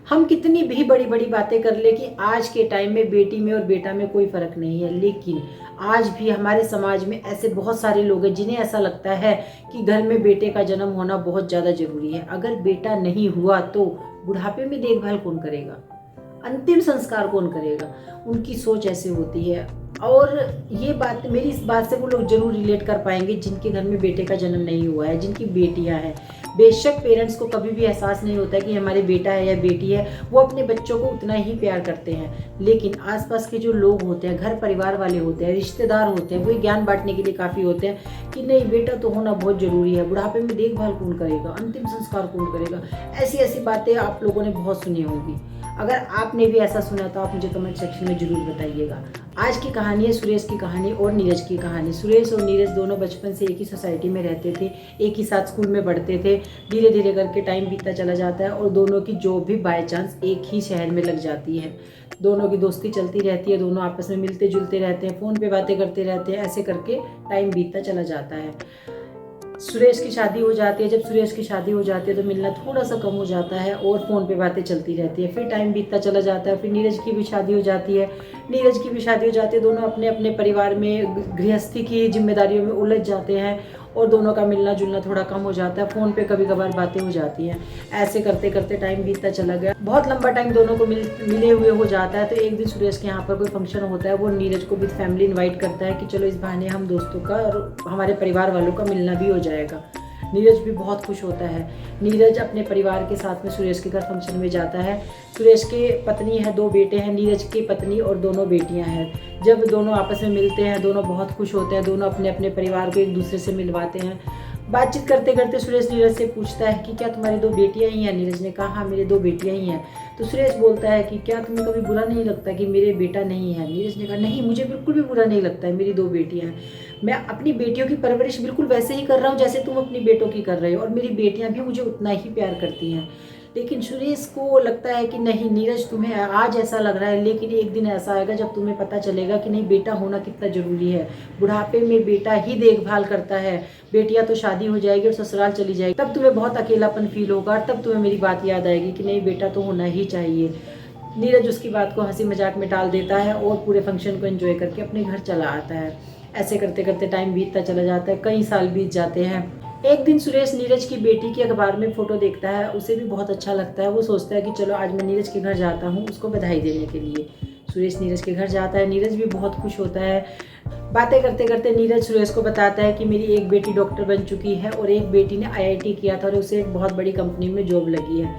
हम कितनी भी बड़ी बड़ी बातें कर ले कि आज के टाइम में बेटी में और बेटा में कोई फ़र्क नहीं है, लेकिन आज भी हमारे समाज में ऐसे बहुत सारे लोग हैं जिन्हें ऐसा लगता है कि घर में बेटे का जन्म होना बहुत ज़्यादा ज़रूरी है। अगर बेटा नहीं हुआ तो बुढ़ापे में देखभाल कौन करेगा, अंतिम संस्कार कौन करेगा। उनकी सोच ऐसे होती है। और ये बात, मेरी इस बात से वो लोग जरूर रिलेट कर पाएंगे जिनके घर में बेटे का जन्म नहीं हुआ है, जिनकी बेटियां हैं। बेशक पेरेंट्स को कभी भी एहसास नहीं होता है कि हमारे बेटा है या बेटी है, वो अपने बच्चों को उतना ही प्यार करते हैं, लेकिन आसपास के जो लोग होते हैं, घर परिवार वाले होते हैं, रिश्तेदार होते हैं, वो ज्ञान बांटने के लिए काफ़ी होते हैं कि नहीं, बेटा तो होना बहुत ज़रूरी है, बुढ़ापे में देखभाल कौन करेगा, अंतिम संस्कार कौन करेगा। ऐसी ऐसी बातें आप लोगों ने बहुत सुनी होंगी। अगर आपने भी ऐसा सुना तो आप मुझे कमेंट सेक्शन में ज़रूर बताइएगा। आज की कहानी है सुरेश की कहानी और नीरज की कहानी। सुरेश और नीरज दोनों बचपन से एक ही सोसाइटी में रहते थे, एक ही साथ स्कूल में पढ़ते थे। धीरे धीरे करके टाइम बीतता चला जाता है और दोनों की जॉब भी बाय चांस एक ही शहर में लग जाती है। दोनों की दोस्ती चलती रहती है, दोनों आपस में मिलते जुलते रहते हैं, फ़ोन पे बातें करते रहते हैं। ऐसे करके टाइम बीतता चला जाता है। सुरेश की शादी हो जाती है। जब सुरेश की शादी हो जाती है तो मिलना थोड़ा सा कम हो जाता है और फ़ोन पे बातें चलती रहती है। फिर टाइम बीतता चला जाता है। फिर नीरज की भी शादी हो जाती है। नीरज की भी शादी हो जाती है। दोनों अपने अपने परिवार में गृहस्थी की जिम्मेदारियों में उलझ जाते हैं और दोनों का मिलना जुलना थोड़ा कम हो जाता है। फ़ोन पे कभी कभार बातें हो जाती हैं। ऐसे करते करते टाइम बीतता चला गया। बहुत लंबा टाइम दोनों को मिले हुए हो जाता है। तो एक दिन सुरेश के यहाँ पर कोई फंक्शन होता है। वो नीरज को विद फैमिली इन्वाइट करता है कि चलो इस बहाने हम दोस्तों का और हमारे परिवार वालों का मिलना भी हो जाएगा। नीरज भी बहुत खुश होता है। नीरज अपने परिवार के साथ में सुरेश के घर फंक्शन में जाता है। सुरेश के पत्नी है, 2 बेटे हैं। नीरज की पत्नी और दोनों बेटियां हैं। जब दोनों आपस में मिलते हैं, दोनों बहुत खुश होते हैं। दोनों अपने अपने परिवार को एक दूसरे से मिलवाते हैं। बातचीत करते करते सुरेश नीरज से पूछता है कि क्या तुम्हारी 2 बेटियां ही हैं। नीरज ने कहा हाँ, मेरी 2 बेटियां ही हैं। तो सुरेश बोलता है कि क्या तुम्हें कभी बुरा नहीं लगता कि मेरे बेटा नहीं है। नीरज ने कहा नहीं, मुझे बिल्कुल भी बुरा नहीं लगता है, मेरी 2 बेटियां हैं। मैं अपनी बेटियों की परवरिश बिल्कुल वैसे ही कर रहा हूँ जैसे तुम अपनी बेटों की कर रहे हो, और मेरी बेटियां भी मुझे उतना ही प्यार करती हैं। लेकिन सुरेश को लगता है कि नहीं नीरज, तुम्हें आज ऐसा लग रहा है, लेकिन एक दिन ऐसा आएगा जब तुम्हें पता चलेगा कि नहीं, बेटा होना कितना ज़रूरी है। बुढ़ापे में बेटा ही देखभाल करता है। बेटियां तो शादी हो जाएगी और ससुराल चली जाएगी, तब तुम्हें बहुत अकेलापन फील होगा, तब तुम्हें मेरी बात याद आएगी कि नहीं, बेटा तो होना ही चाहिए। नीरज उसकी बात को हंसी मजाक में टाल देता है और पूरे फंक्शन को एंजॉय करके अपने घर चला आता है। ऐसे करते करते टाइम बीतता चला जाता है। कई साल बीत जाते हैं। एक दिन सुरेश नीरज की बेटी की अखबार में फ़ोटो देखता है। उसे भी बहुत अच्छा लगता है। वो सोचता है कि चलो आज मैं नीरज के घर जाता हूँ उसको बधाई देने के लिए। सुरेश नीरज के घर जाता है। नीरज भी बहुत खुश होता है। बातें करते करते नीरज सुरेश को बताता है कि मेरी एक बेटी डॉक्टर बन चुकी है और एक बेटी ने आईआईटी किया था और उसे एक बहुत बड़ी कंपनी में जॉब लगी है।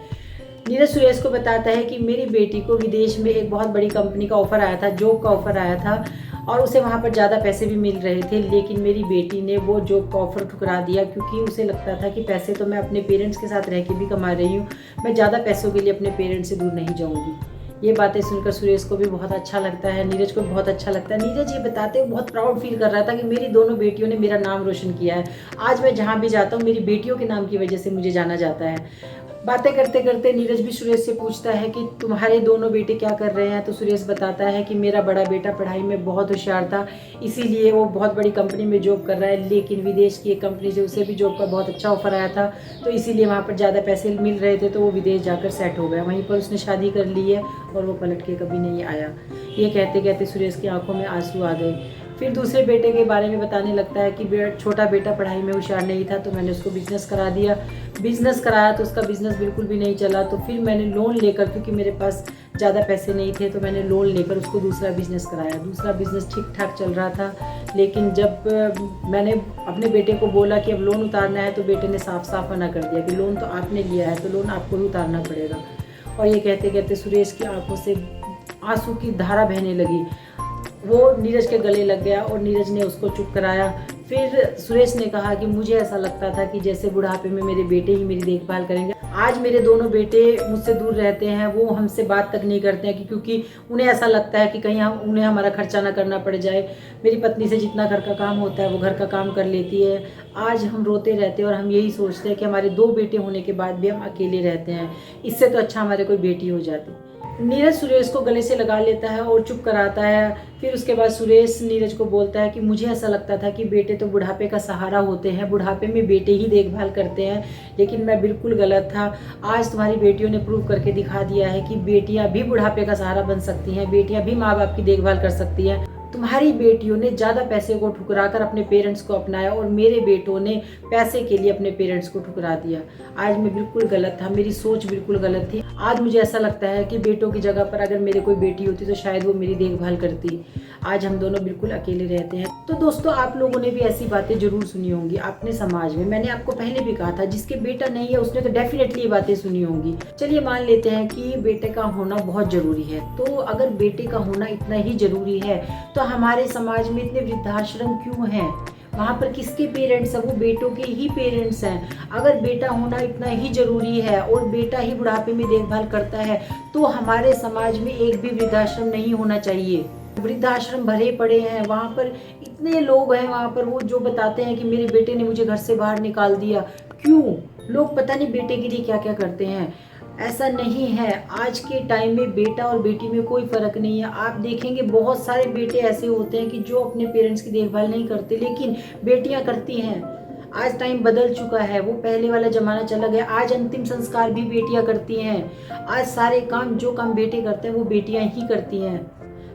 नीरज सुरेश को बताता है कि मेरी बेटी को विदेश में एक बहुत बड़ी कंपनी का ऑफर आया था, जॉब का ऑफर आया था, और उसे वहाँ पर ज़्यादा पैसे भी मिल रहे थे, लेकिन मेरी बेटी ने वो जॉब का ऑफर ठुकरा दिया क्योंकि उसे लगता था कि पैसे तो मैं अपने पेरेंट्स के साथ रह के भी कमा रही हूँ, मैं ज़्यादा पैसों के लिए अपने पेरेंट्स से दूर नहीं जाऊँगी। ये बातें सुनकर सुरेश को भी बहुत अच्छा लगता है, नीरज को बहुत अच्छा लगता है। नीरज ये बताते हुए बहुत प्राउड फील कर रहा था कि मेरी दोनों बेटियों ने मेरा नाम रोशन किया है। आज मैं जहाँ भी जाता हूँ मेरी बेटियों के नाम की वजह से मुझे जाना जाता है। बातें करते करते नीरज भी सुरेश से पूछता है कि तुम्हारे दोनों बेटे क्या कर रहे हैं। तो सुरेश बताता है कि मेरा बड़ा बेटा पढ़ाई में बहुत होशियार था, इसीलिए वो बहुत बड़ी कंपनी में जॉब कर रहा है, लेकिन विदेश की एक कंपनी से उसे भी जॉब का बहुत अच्छा ऑफर आया था, तो इसीलिए वहाँ पर ज़्यादा पैसे मिल रहे थे तो वो विदेश जाकर सेट हो गया। वहीं पर उसने शादी कर ली है और वो पलट के कभी नहीं आया। ये कहते कहते सुरेश की आंखों में आंसू आ गए। फिर दूसरे बेटे के बारे में बताने लगता है कि छोटा बेटा पढ़ाई में होशियार नहीं था तो मैंने उसको बिजनेस करा दिया। बिजनेस कराया तो उसका बिजनेस बिल्कुल भी नहीं चला, तो फिर मैंने लोन लेकर, क्योंकि मेरे पास ज़्यादा पैसे नहीं थे तो मैंने लोन लेकर उसको दूसरा बिजनेस कराया। दूसरा बिजनेस ठीक ठाक चल रहा था, लेकिन जब मैंने अपने बेटे को बोला कि अब लोन उतारना है तो बेटे ने साफ साफ मना कर दिया कि लोन तो आपने लिया है तो लोन आपको ही उतारना पड़ेगा। और ये कहते कहते सुरेश की आंखों से आंसू की धारा बहने लगी। वो नीरज के गले लग गया और नीरज ने उसको चुप कराया। फिर सुरेश ने कहा कि मुझे ऐसा लगता था कि जैसे बुढ़ापे में मेरे बेटे ही मेरी देखभाल करेंगे। आज मेरे दोनों बेटे मुझसे दूर रहते हैं, वो हमसे बात तक नहीं करते हैं क्योंकि उन्हें ऐसा लगता है कि कहीं उन्हें हमारा खर्चा ना करना पड़ जाए। मेरी पत्नी से जितना घर का काम होता है वो घर का काम कर लेती है। आज हम रोते रहते हैं और हम यही सोचते हैं कि हमारे 2 बेटे होने के बाद भी हम अकेले रहते हैं, इससे तो अच्छा हमारे कोई बेटी हो जाती। नीरज सुरेश को गले से लगा लेता है और चुप कराता है। फिर उसके बाद सुरेश नीरज को बोलता है कि मुझे ऐसा लगता था कि बेटे तो बुढ़ापे का सहारा होते हैं, बुढ़ापे में बेटे ही देखभाल करते हैं, लेकिन मैं बिल्कुल गलत था। आज तुम्हारी बेटियों ने प्रूव करके दिखा दिया है कि बेटियां भी बुढ़ापे का सहारा बन सकती हैं, बेटियां भी माँ बाप की देखभाल कर सकती हैं। तुम्हारी बेटियों ने ज़्यादा पैसे को ठुकराकर अपने पेरेंट्स को अपनाया और मेरे बेटों ने पैसे के लिए अपने पेरेंट्स को ठुकरा दिया। आज मैं बिल्कुल गलत था, मेरी सोच बिल्कुल गलत थी। आज मुझे ऐसा लगता है कि बेटों की जगह पर अगर मेरे कोई बेटी होती तो शायद वो मेरी देखभाल करती। आज हम दोनों बिल्कुल अकेले रहते हैं। तो दोस्तों, आप लोगों ने भी ऐसी बातें जरूर सुनी होंगी अपने समाज में। मैंने आपको पहले भी कहा था, जिसके बेटा नहीं है उसने तो डेफिनेटली ये बातें सुनी होंगी। चलिए मान लेते हैं कि बेटे का होना बहुत जरूरी है। तो अगर बेटे का होना इतना ही जरूरी है तो हमारे समाज में इतने वृद्धाश्रम क्यों हैं? वहाँ पर किसके पेरेंट्स हैं? वो बेटों के ही पेरेंट्स हैं। अगर बेटा होना इतना ही जरूरी है और बेटा ही बुढ़ापे में देखभाल करता है तो हमारे समाज में एक भी वृद्धाश्रम नहीं होना चाहिए। वृद्धाश्रम भरे पड़े हैं, वहाँ पर इतने लोग हैं, वहाँ पर वो जो बताते हैं कि मेरे बेटे ने मुझे घर से बाहर निकाल दिया। क्यों? लोग पता नहीं बेटे के लिए क्या क्या करते हैं। ऐसा नहीं है, आज के टाइम में बेटा और बेटी में कोई फ़र्क नहीं है। आप देखेंगे बहुत सारे बेटे ऐसे होते हैं कि जो अपने पेरेंट्स की देखभाल नहीं करते, लेकिन बेटियां करती हैं। आज टाइम बदल चुका है, वो पहले वाला ज़माना चला गया। आज अंतिम संस्कार भी बेटियां करती हैं। आज सारे काम जो काम बेटे करते हैं वो बेटियां ही करती हैं।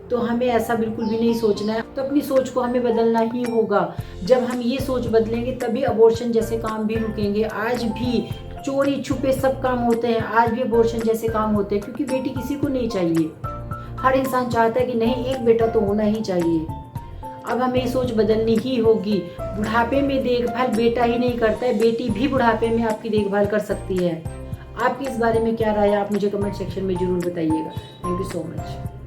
तो हमें ऐसा बिल्कुल भी नहीं सोचना है। तो अपनी सोच को हमें बदलना ही होगा। जब हम ये सोच बदलेंगे तभी अबॉर्शन जैसे काम भी रुकेंगे। आज भी चोरी छुपे सब काम होते हैं, आज भी अबॉर्शन जैसे काम होते हैं, क्योंकि बेटी किसी को नहीं चाहिए। हर इंसान चाहता है कि नहीं, एक बेटा तो होना ही चाहिए। अब हमें सोच बदलनी ही होगी। बुढ़ापे में देखभाल बेटा ही नहीं करता है, बेटी भी बुढ़ापे में आपकी देखभाल कर सकती है। आपकी इस बारे में क्या राय है? आप मुझे कमेंट सेक्शन में जरूर बताइएगा। Thank you so much.